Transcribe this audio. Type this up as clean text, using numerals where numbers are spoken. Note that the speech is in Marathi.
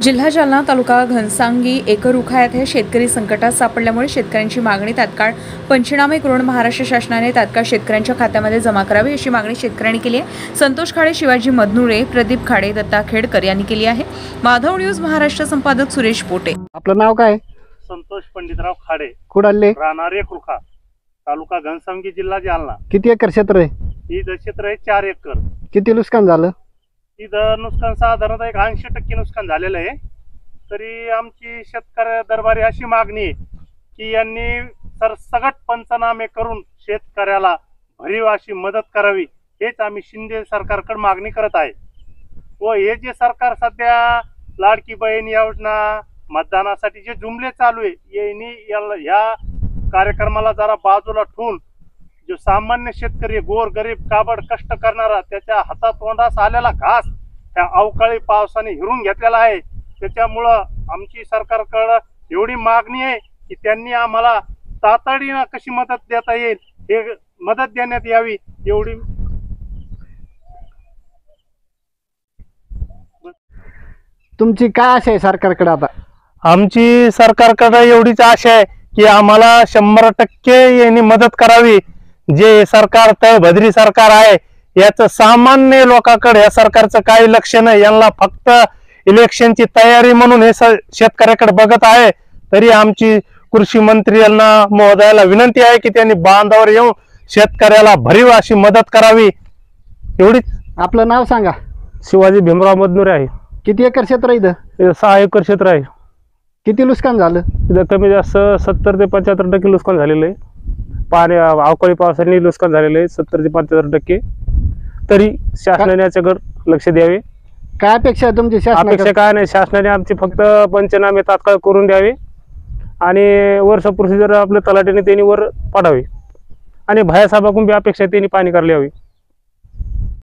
जिल्हा जालना तालुका घनसांगी एकरुखा येथे शेतकरी संकटात सापडल्यामुळे शेतकऱ्यांची मागणी तात्काळ पंचनामे करून महाराष्ट्र शासनाने तात्काळ शेतकऱ्यांच्या खात्यामध्ये जमा करावी अशी मागणी शेतकऱ्यांनी केली आहे। संतोष खाडे, शिवाजी मधनुरे, प्रदीप खाडे, दत्ता खेडकर यांनी केली आहे। माधव न्यूज महाराष्ट्र संपादक सुरेश पोटे। आपलं नाव काय? संतोष पंडितराव खाडे, कुडाले, राहणार एकरुखा, तालुका घनसांगी, जिल्हा जालना। किती एकर क्षेत्र आहे? ही क्षेत्र आहे 4 एकर। किती नुकसान झालं? इथं नुकसान साधारणतः 80% नुकसान झालेलं आहे। तरी आमची शेतकरी दरबारी अशी मागणी आहे की यांनी सरसकट पंचनामे करून शेतकऱ्याला भरीव अशी मदत करावी, हेच आम्ही शिंदे सरकारकडे मागणी करत आहे। व हे जे सरकार सध्या लाडकी बहीण योजना मतदानासाठी जे जुमले चालू आहे, यांनी या कार्यक्रमाला जरा बाजूला ठेवून जो सामान्य शेतकरी, गोर गरीब काबड कष्ट करणारा, त्याच्या हातातोंडास आलेला घास त्या अवकाळी पावसाने हिरून घेतलेला आहे। त्याच्यामुळं आमची सरकारकडे एवढी मागणी आहे की त्यांनी आम्हाला तातडीनं कशी मदत देता येईल हे मदत देण्यात यावी एवढी। तुमची काय आशा आहे सरकारकडे? आता आमची सरकारकडे एवढीच आशा आहे की आम्हाला 100% यांनी मदत करावी। जे सरकार तळभद्री सरकार आहे, याचं सामान्य लोकांकडे या सरकारचं काही लक्ष नाही। यांना फक्त इलेक्शनची तयारी म्हणून हे शेतकऱ्याकडे बघत आहे। तरी आमची कृषी मंत्री यांना महोदयाला विनंती आहे की त्यांनी बांधावर येऊन शेतकऱ्याला भरीव अशी मदत करावी एवढीच। आपलं नाव सांगा? शिवाजी भीमराव मधनुरे आहे। किती एकर क्षेत्र आहे इथं? 6 एकर क्षेत्र आहे। किती नुकसान झालं? इथं कमी जास्त 70 ते 75% नुकसान झालेलं आहे। पाणी अवकाळी पावसाने नुकसान झालेलं आहे 70 ते 75%। तरी शासनाने याच्याकडे लक्ष द्यावे। काय अपेक्षा आहे तुमची शासनाकडे? अपेक्षा काय नाही, शासनाने आमची फक्त पंचनामे तात्काळ करून द्यावे आणि वर्ष प्रोसिजर आपल्या तलाठीने त्यांनी वर पाठावे आणि भाया साहेबांकडून बी अपेक्षा त्यांनी पाणी करायला यावी।